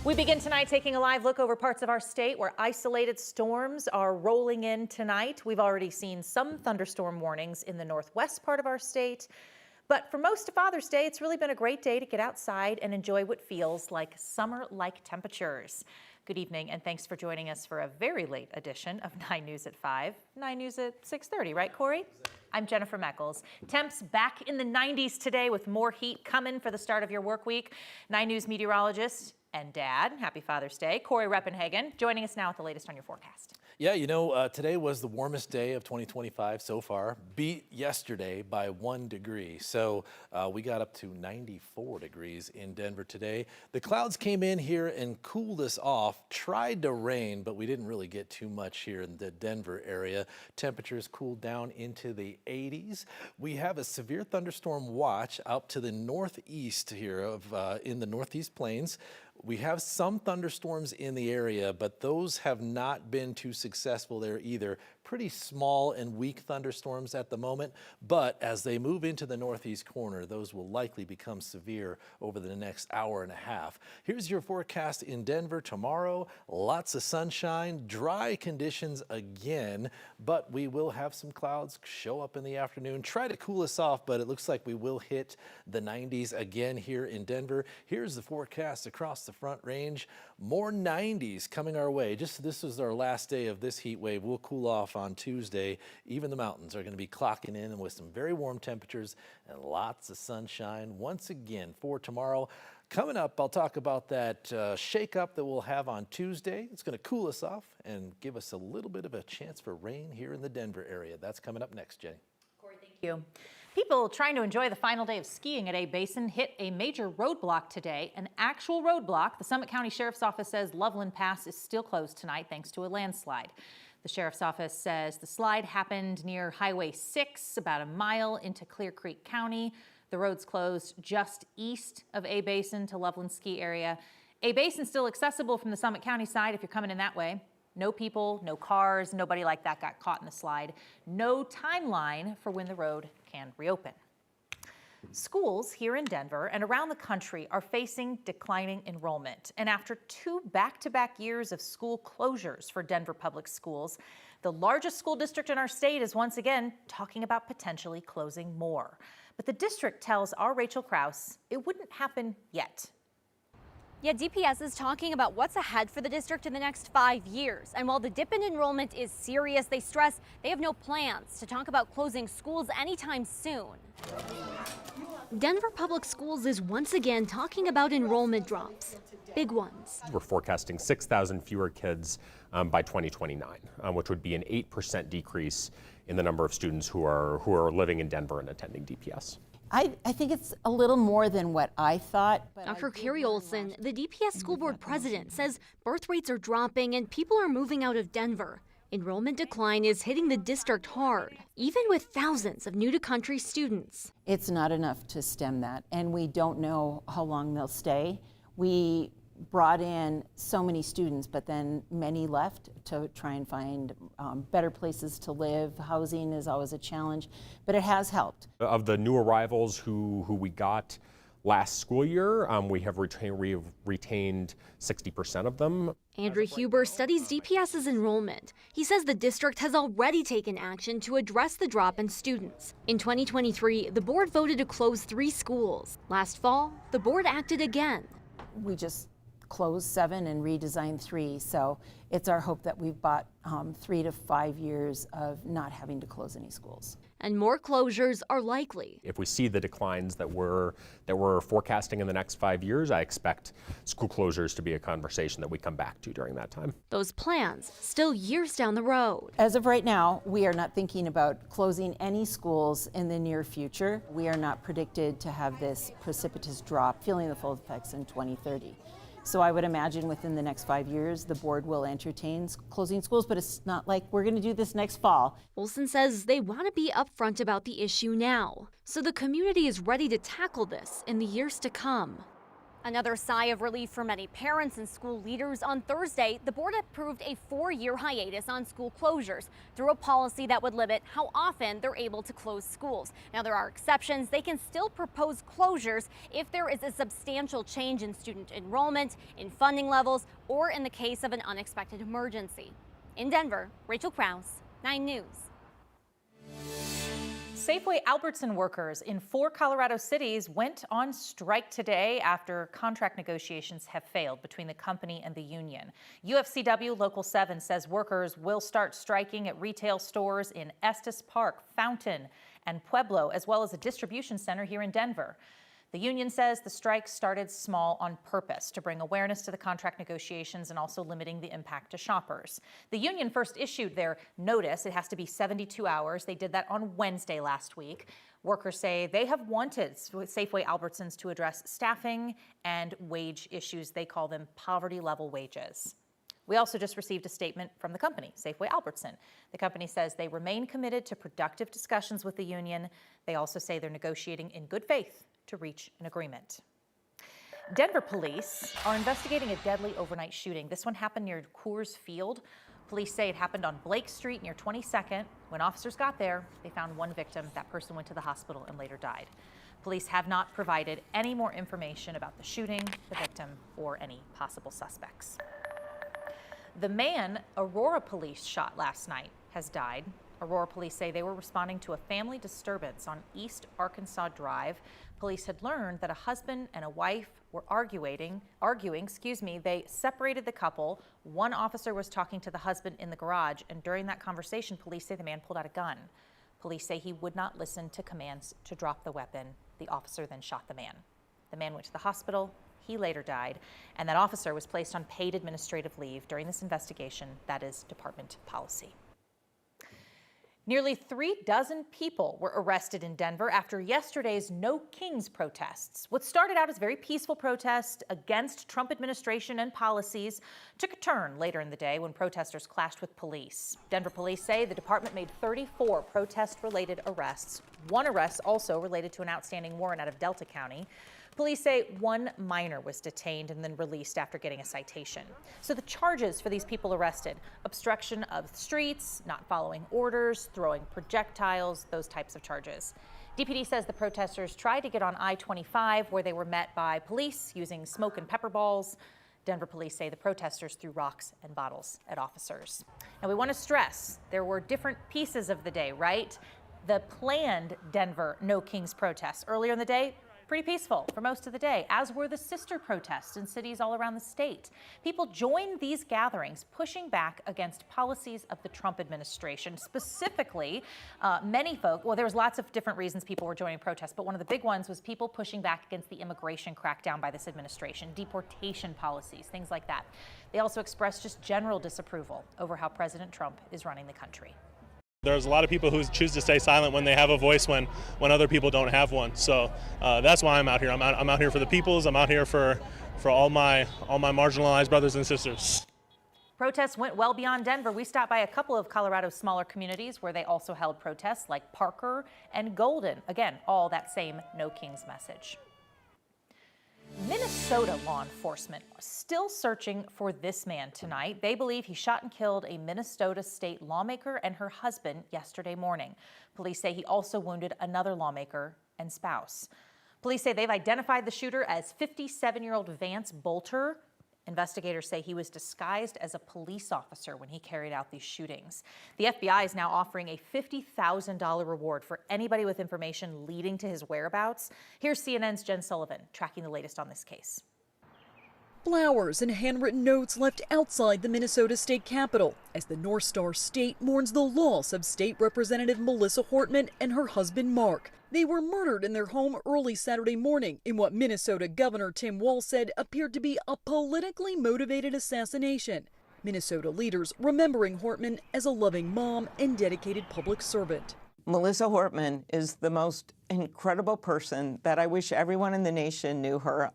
We begin tonight taking a live look over parts of our state where isolated storms are rolling in tonight. We've already seen some thunderstorm warnings in the northwest part of our state. But for most of Father's Day, it's really been a great day to get outside and enjoy what feels like summer-like temperatures. Good evening, and thanks for joining us for a very late edition of 9 News at 5. 9 News at 6:30, right, Corey? I'm Jennifer Meckles. Temps back in the 90s today with more heat coming for the start of your work week. 9 News meteorologist and dad, happy Father's Day, Corey Reppenhagen, joining us now with the latest on your forecast. Yeah, today was the warmest day of 2025 so far, beat yesterday by 1 degree. So we got up to 94 degrees in Denver today. The clouds came in here and cooled us off, tried to rain, but we didn't really get too much here in the Denver area. Temperatures cooled down into the 80s. We have a severe thunderstorm watch out to the northeast here in the Northeast Plains. We have some thunderstorms in the area, but those have not been too successful there either. Pretty small and weak thunderstorms at the moment, but as they move into the northeast corner, those will likely become severe over the next hour and a half. Here's your forecast in Denver tomorrow. Lots of sunshine, dry conditions again, but we will have some clouds show up in the afternoon. Try to cool us off, but it looks like we will hit the 90s again here in Denver. Here's the forecast across the Front Range. More 90s coming our way. This is our last day of this heat wave. We'll cool off on Tuesday. Even the mountains are going to be clocking in with some very warm temperatures and lots of sunshine once again for tomorrow. Coming up, I'll talk about that shake-up that we'll have on Tuesday. It's going to cool us off and give us a little bit of a chance for rain here in the Denver area. That's coming up next, Jenny. Corey, thank you. People trying to enjoy the final day of skiing at A-Basin hit a major roadblock today, an actual roadblock. The Summit County Sheriff's Office says Loveland Pass is still closed tonight thanks to a landslide. The Sheriff's Office says the slide happened near Highway 6, about a mile into Clear Creek County. The road's closed just east of A-Basin to Loveland Ski Area. A-Basin still accessible from the Summit County side if you're coming in that way. No people, no cars, nobody like that got caught in the slide. No timeline for when the road can reopen. Schools here in Denver and around the country are facing declining enrollment. And after 2 back-to-back years of school closures for Denver Public Schools, the largest school district in our state is once again talking about potentially closing more. But the district tells our Rachel Krause it wouldn't happen yet. Yeah, DPS is talking about what's ahead for the district in the next 5 years. And while the dip in enrollment is serious, they stress they have no plans to talk about closing schools anytime soon. Denver Public Schools is once again talking about enrollment drops, big ones. We're forecasting 6,000 fewer kids by 2029, which would be an 8% decrease in the number of students who are living in Denver and attending DPS. I think it's a little more than what I thought. Dr. Carrie Olson, the DPS school board president, says birth rates are dropping and people are moving out of Denver. Enrollment decline is hitting the district hard, even with thousands of new-to-country students. It's not enough to stem that, and we don't know how long they'll stay. We brought in so many students, but then many left to try and find better places to live. Housing is always a challenge, but it has helped. Of the new arrivals who we got last school year, we have retained 60% of them. Andrew Huber studies DPS's enrollment. He says the district has already taken action to address the drop in students. In 2023, the board voted to close 3 schools. Last fall, the board acted again. We just closed 7 and redesigned 3, so it's our hope that we've bought 3 to 5 years of not having to close any schools. And more closures are likely. If we see the declines that we're forecasting in the next 5 years, I expect school closures to be a conversation that we come back to during that time. Those plans still years down the road. As of right now, we are not thinking about closing any schools in the near future. We are not predicted to have this precipitous drop, feeling the full effects in 2030. So I would imagine within the next 5 years, the board will entertain closing schools, but it's not like we're going to do this next fall. Olson says they want to be upfront about the issue now, so the community is ready to tackle this in the years to come. Another sigh of relief for many parents and school leaders. On Thursday, the board approved a 4-year hiatus on school closures through a policy that would limit how often they're able to close schools. Now, there are exceptions. They can still propose closures if there is a substantial change in student enrollment, in funding levels, or in the case of an unexpected emergency. In Denver, Rachel Krause, 9 News. Safeway Albertson workers in 4 Colorado cities went on strike today after contract negotiations have failed between the company and the union. UFCW Local 7 says workers will start striking at retail stores in Estes Park, Fountain, and Pueblo, as well as a distribution center here in Denver. The union says the strike started small on purpose to bring awareness to the contract negotiations and also limiting the impact to shoppers. The union first issued their notice. It has to be 72 hours. They did that on Wednesday last week. Workers say they have wanted Safeway Albertsons to address staffing and wage issues. They call them poverty-level wages. We also just received a statement from the company, Safeway Albertson. The company says they remain committed to productive discussions with the union. They also say they're negotiating in good faith to reach an agreement. Denver police are investigating a deadly overnight shooting. This one happened near Coors Field. Police say it happened on Blake Street near 22nd. When officers got there, they found one victim. That person went to the hospital and later died. Police have not provided any more information about the shooting, the victim, or any possible suspects. The man Aurora police shot last night has died. Aurora police say they were responding to a family disturbance on East Arkansas Drive. Police had learned that a husband and a wife were arguing. They separated the couple. One officer was talking to the husband in the garage, and during that conversation, police say the man pulled out a gun. Police say he would not listen to commands to drop the weapon. The officer then shot the man. The man went to the hospital. He later died, and that officer was placed on paid administrative leave during this investigation. That is department policy. Nearly 36 people were arrested in Denver after yesterday's No Kings protests. What started out as very peaceful protests against Trump administration and policies took a turn later in the day when protesters clashed with police. Denver police say the department made 34 protest-related arrests. One arrest also related to an outstanding warrant out of Delta County. Police say one minor was detained and then released after getting a citation. So the charges for these people arrested: obstruction of streets, not following orders, throwing projectiles, those types of charges. DPD says the protesters tried to get on I-25 where they were met by police using smoke and pepper balls. Denver police say the protesters threw rocks and bottles at officers. Now we want to stress there were different pieces of the day, right? The planned Denver No Kings protests earlier in the day, pretty peaceful for most of the day, as were the sister protests in cities all around the state. People joined these gatherings pushing back against policies of the Trump administration. Specifically, there was lots of different reasons people were joining protests, but one of the big ones was people pushing back against the immigration crackdown by this administration, deportation policies, things like that. They also expressed just general disapproval over how President Trump is running the country. There's a lot of people who choose to stay silent when they have a voice when other people don't have one. So that's why I'm out here. I'm out here for the peoples. I'm out here for all my marginalized brothers and sisters. Protests went well beyond Denver. We stopped by a couple of Colorado's smaller communities where they also held protests, like Parker and Golden. Again, all that same No Kings message. Minnesota law enforcement are still searching for this man tonight. They believe he shot and killed a Minnesota state lawmaker and her husband yesterday morning. Police say he also wounded another lawmaker and spouse. Police say they've identified the shooter as 57-year-old Vance Bolter. Investigators say he was disguised as a police officer when he carried out these shootings. The FBI is now offering a $50,000 reward for anybody with information leading to his whereabouts. Here's CNN's Jen Sullivan tracking the latest on this case. Flowers and handwritten notes left outside the Minnesota State Capitol as the North Star State mourns the loss of State Representative Melissa Hortman and her husband Mark. They were murdered in their home early Saturday morning in what Minnesota Governor Tim Walz said appeared to be a politically motivated assassination. Minnesota leaders remembering Hortman as a loving mom and dedicated public servant. Melissa Hortman is the most incredible person that I wish everyone in the nation knew her.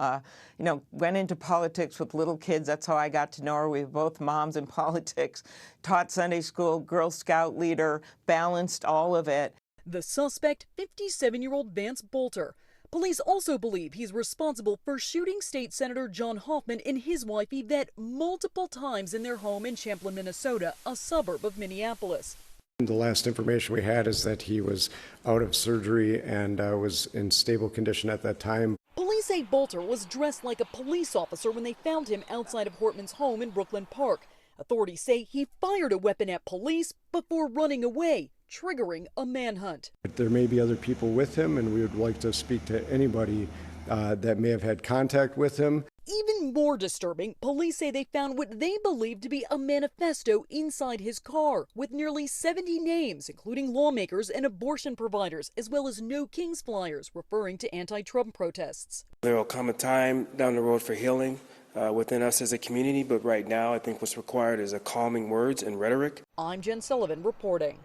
Went into politics with little kids. That's how I got to know her. We were both moms in politics, taught Sunday school, Girl Scout leader, balanced all of it. The suspect, 57-year-old Vance Bolter. Police also believe he's responsible for shooting State Senator John Hoffman and his wife Yvette multiple times in their home in Champlin, Minnesota, a suburb of Minneapolis. The last information we had is that he was out of surgery and was in stable condition at that time. Police say Bolter was dressed like a police officer when they found him outside of Hortman's home in Brooklyn Park. Authorities say he fired a weapon at police before running away, triggering a manhunt. There may be other people with him, and we would like to speak to anybody that may have had contact with him. Even more disturbing, police say they found what they believe to be a manifesto inside his car with nearly 70 names, including lawmakers and abortion providers, as well as No Kings flyers referring to anti-Trump protests. There will come a time down the road for healing within us as a community, but right now I think what's required is a calming words and rhetoric. I'm Jen Sullivan reporting.